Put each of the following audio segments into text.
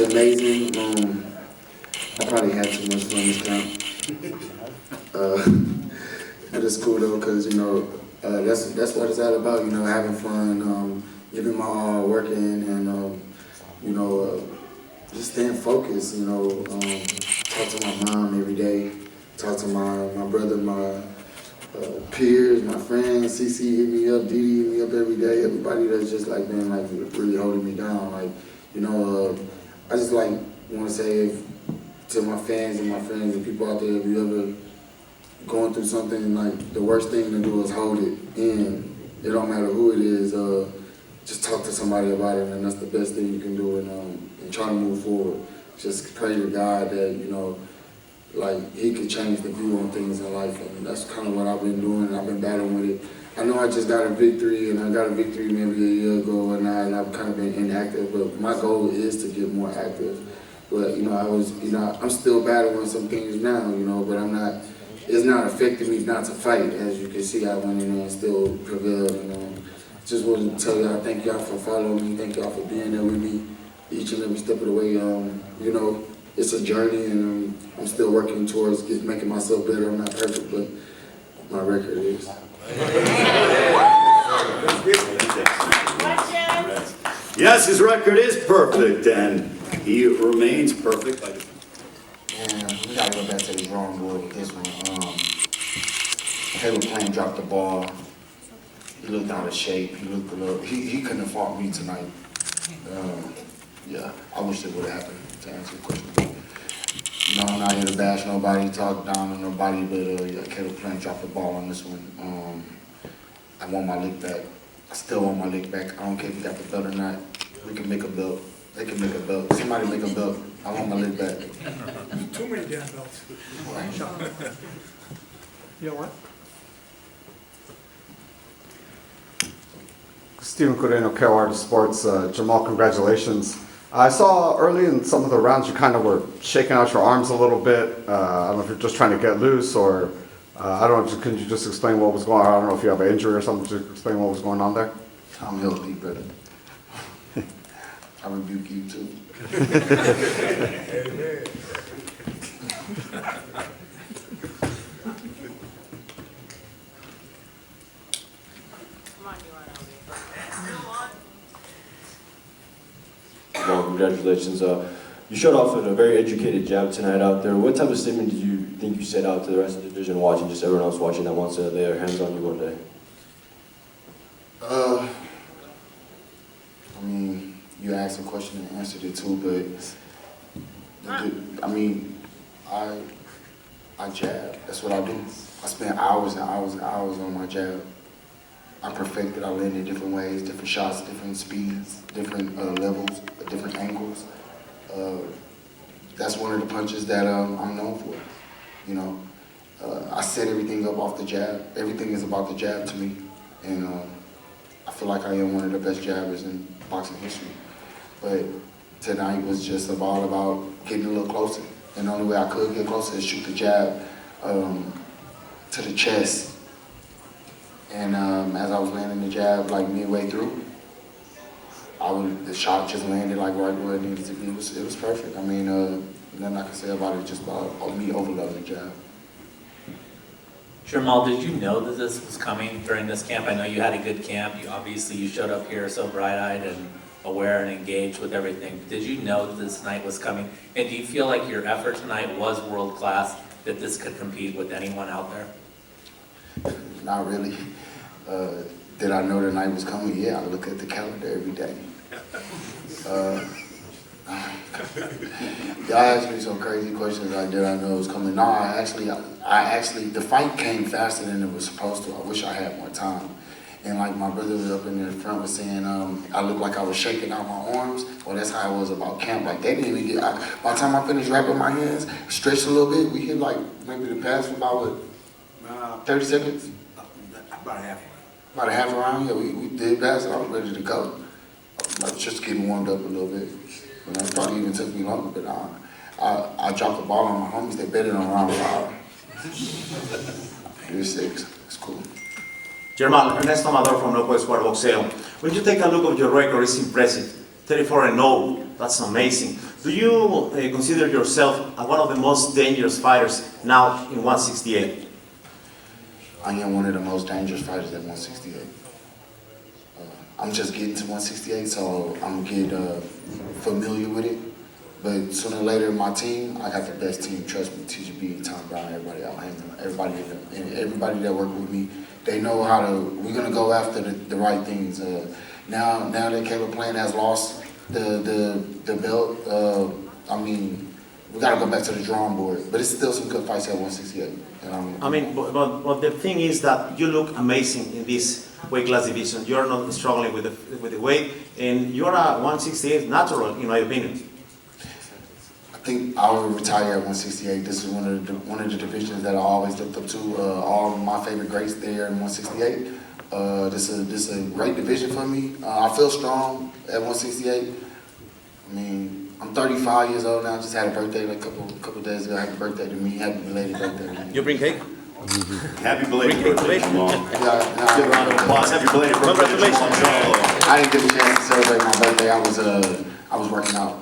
was amazing. I probably had too much fun this camp. But it's cool though, cause you know that's what it's all about. You know, having fun, giving my all, working, and you know, just staying focused. You know, talk to my mom every day. Talk to my brother, my peers, my friends. CC hit me up, Didi hit me up every day. Everybody that's just like been like really holding me down. Like, you know, I just like want to say to my fans and my friends and people out there, if you ever going through something, like the worst thing to do is hold it in. It don't matter who it is. Just talk to somebody about it, and that's the best thing you can do. And try to move forward. Just pray to God that you know, like He could change the view on things in life, and that's kind of what I've been doing. And I've been battling with it. I know I just got a victory, and I got a victory maybe a year ago, and I've kind of been inactive. But my goal is to get more active. But you know, I'm still battling some things now. You know, but I'm not. It's not affecting me not to fight. As you can see, I went in there and still prevailed. And just wanted to tell y'all, thank y'all for following me. Thank y'all for being there with me each and every step of the way. You know, it's a journey, and I'm still working towards making myself better. I'm not perfect, but my record is. Yes, his record is perfect, and he remains perfect. Man, we gotta go back to the drawing board with this one. Caleb Payne dropped the ball. He looked out of shape. He looked a little. He couldn't have fought me tonight. Yeah, I wish it would have happened. To answer your question, you know, I'm not here to bash nobody, talk down on nobody, but yeah, Caleb Payne dropped the ball on this one. I want my lick back. I still want my lick back. I don't care if you got the belt or not. We can make a belt. They can make a belt. Somebody make a belt. I want my lick back. Too many damn belts. You know what? Stephen Coreno, KOR Sports. Jermall, congratulations. I saw early in some of the rounds you kind of were shaking out your arms a little bit. I don't know if you're just trying to get loose or, I don't know, can you just explain what was going on? I don't know if you have an injury or something, just explain what was going on there. I'm healthy, brother. I rebuke you too. Amen. Well, congratulations. You showed off in a very educated jab tonight out there. What type of statement did you think you set out to the rest of the division watching, just everyone else watching that wants to lay their hands on you one day? I mean, you asked a question and answered it too, but I mean, I jab. That's what I do. I spend hours and hours and hours on my jab. I perfected. I landed different ways, different shots, different speeds, different levels, different angles. That's one of the punches that I'm known for. You know, I set everything up off the jab. Everything is about the jab to me, and I feel like I am one of the best jabbers in boxing history. But tonight was just all about getting a little closer, and the only way I could get closer is shoot the jab to the chest. And as I was landing the jab, like midway through, the shot just landed like right where it needed to be. It was perfect. I mean, nothing I can say about it, just about me overloading the jab. Jermall, did you know that this was coming during this camp? I know you had a good camp. You showed up here so bright-eyed and aware and engaged with everything. Did you know that this night was coming? And do you feel like your effort tonight was world-class, that this could compete with anyone out there? Not really. Did I know the night was coming? Yeah, I look at the calendar every day. Y'all asked me some crazy questions like, did I know it was coming? No, I actually, the fight came faster than it was supposed to. I wish I had more time. And like my brother was up in the front was saying, I looked like I was shaking out my arms. Well, that's how it was about camp. Like they didn't even get, by the time I finished wrapping my hands, stretched a little bit, we hit like maybe the pass for about what, 30 seconds? About a half. About a half a round, yeah, we did pass it. I was ready to go. I was just getting warmed up a little bit. You know, it probably even took me longer, but I dropped the ball on my homies. They betted on round 5. It was 6. It's cool. Jermall, Ernesto Amador from Loco Escuadra Boxeo. When you take a look at your record, it's impressive. 34-0, that's amazing. Do you consider yourself one of the most dangerous fighters now in 168? I am one of the most dangerous fighters at 168. I'm just getting to 168, so I'm gonna get familiar with it. But sooner or later, my team, I got the best team. Trust me, TGB, Tom Brown, everybody out here, everybody that work with me, they know how to. We're gonna go after the right things. Now that Caleb Plant has lost the belt, I mean, we gotta go back to the drawing board. But it's still some good fights at 168. I mean, but the thing is that you look amazing in this weight class division. You're not struggling with the weight, and you're a 168 natural, in my opinion. I think I will retire at 168. This is one of the divisions that I always looked up to. All of my favorite greats there in 168. This is a great division for me. I feel strong at 168. I mean, I'm 35 years old now. Just had a birthday like a couple days ago. Happy birthday to me. Happy belated birthday to me. You bring cake? Happy belated birthday, Jermall. Yeah, Give a round of applause. Happy belated birthday, Jermall Charlo. I didn't get a chance to celebrate my birthday. I was working out.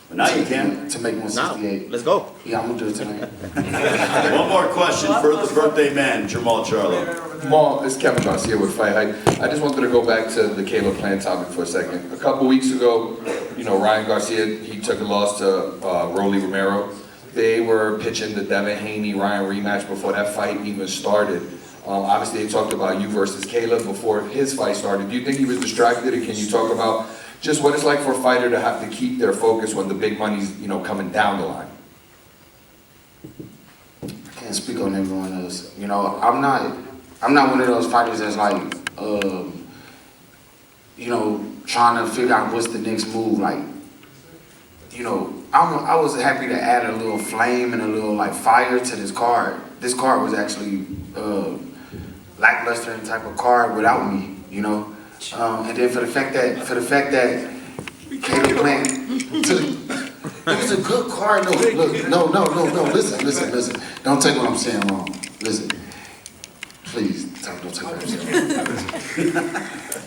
But now you can. To make 168. Let's go. Yeah, I'm gonna do it tonight. One more question for the birthday man, Jermall Charlo. Jamal, it's Kevin Garcia with Fight Hype. I just wanted to go back to the Caleb Plant topic for a second. A couple weeks ago, Ryan Garcia, he took a loss to Rolly Romero. They were pitching the Devin Haney-Ryan rematch before that fight even started. Obviously, they talked about you versus Caleb before his fight started. Do you think he was distracted, and can you talk about just what it's like for a fighter to have to keep their focus when the big money's, coming down the line? I can't speak on everyone else. I'm not one of those fighters that's like, trying to figure out what's the next move. Like, I was happy to add a little flame and a little fire to this card. This card was actually lackluster type of card without me, And then for the fact that Caleb Plant, it was a good card. No, listen. Don't take what I'm saying wrong. Listen, please, don't take what I'm saying wrong.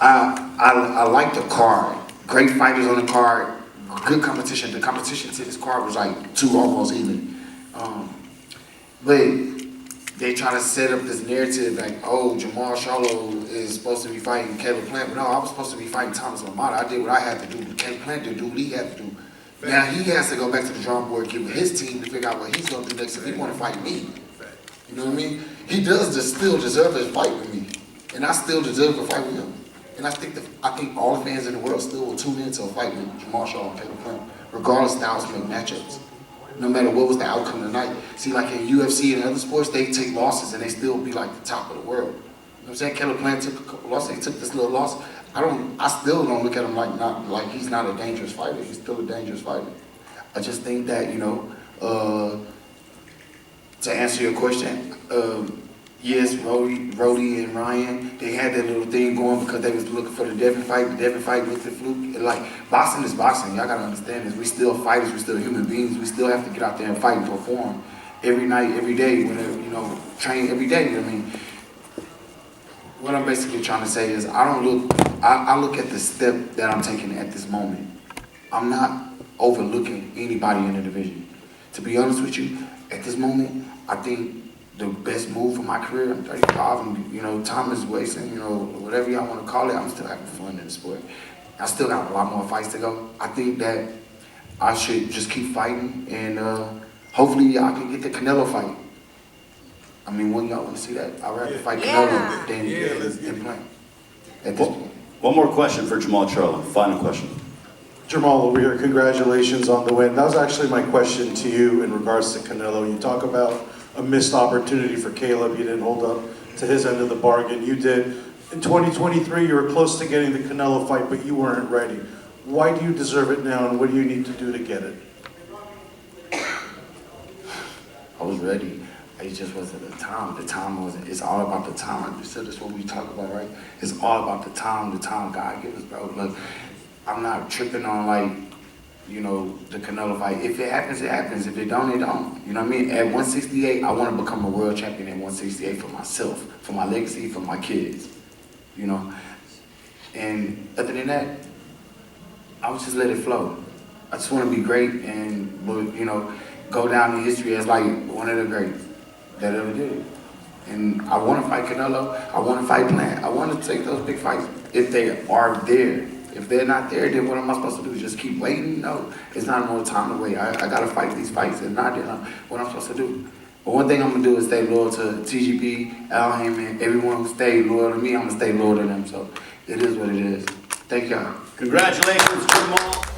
I like the card. Great fighters on the card. Good competition. The competition to this card was like two almost even. But they try to set up this narrative like, oh, Jermall Charlo is supposed to be fighting Caleb Plant. But no, I was supposed to be fighting Thomas Lamanna. I did what I had to do. Caleb Plant did what he had to do. Now he has to go back to the drawing board, get with his team to figure out what he's going to do next if he want to fight me. You know what I mean? He does still deserve a fight with me. And I still deserve a fight with him. And I think all the fans in the world still will tune into a fight with Jermall Charlo and Caleb Plant, regardless of how it's make matchups. No matter what was the outcome tonight. See, like in UFC and other sports, they take losses and they still be like the top of the world. You know what I'm saying? Caleb Plant took a couple losses. He took this little loss. I still don't look at him like he's not a dangerous fighter. He's still a dangerous fighter. I just think that, to answer your question, yes, Rody and Ryan, they had that little thing going because they was looking for the Devin fight. The Devin fight was the fluke. Like, boxing is boxing. Y'all gotta understand this. We still fighters. We still human beings. We still have to get out there and fight and perform every night, every day. Whenever, train every day. I mean, what I'm basically trying to say is I look at the step that I'm taking at this moment. I'm not overlooking anybody in the division. To be honest with you, at this moment, I think the best move for my career, I'm 35, and time is wasting, whatever y'all want to call it, I'm still having fun in the sport. I still got a lot more fights to go. I think that I should just keep fighting, and hopefully I can get the Canelo fight. I mean, when y'all want to see that? I'd rather fight Canelo than Plant. At this point. One more question for Jermall Charlo. Final question. Jermall, over here, congratulations on the win. That was actually my question to you in regards to Canelo. You talk about a missed opportunity for Caleb. You didn't hold up to his end of the bargain. You did. In 2023, you were close to getting the Canelo fight, but you weren't ready. Why do you deserve it now, and what do you need to do to get it? I was ready. It just wasn't the time. The time wasn't. It's all about the time. Like you said, that's what we talk about, right? It's all about the time. The time God gives us, bro. Look, I'm not tripping on the Canelo fight. If it happens, it happens. If it don't, it don't. You know what I mean? At 168, I want to become a world champion at 168 for myself, for my legacy, for my kids. And other than that, I would just let it flow. I just want to be great and, you know, go down in history as like one of the greats that ever did it. And I want to fight Canelo. I want to fight Plant. I want to take those big fights if they are there. If they're not there, then what am I supposed to do? Just keep waiting? No, it's not more time to wait. I got to fight these fights. If not, then what I'm supposed to do? But one thing I'm going to do is stay loyal to TGP, Al Heyman, everyone who stayed loyal to me, I'm going to stay loyal to them. So it is what it is. Thank y'all. Congratulations, Jermall.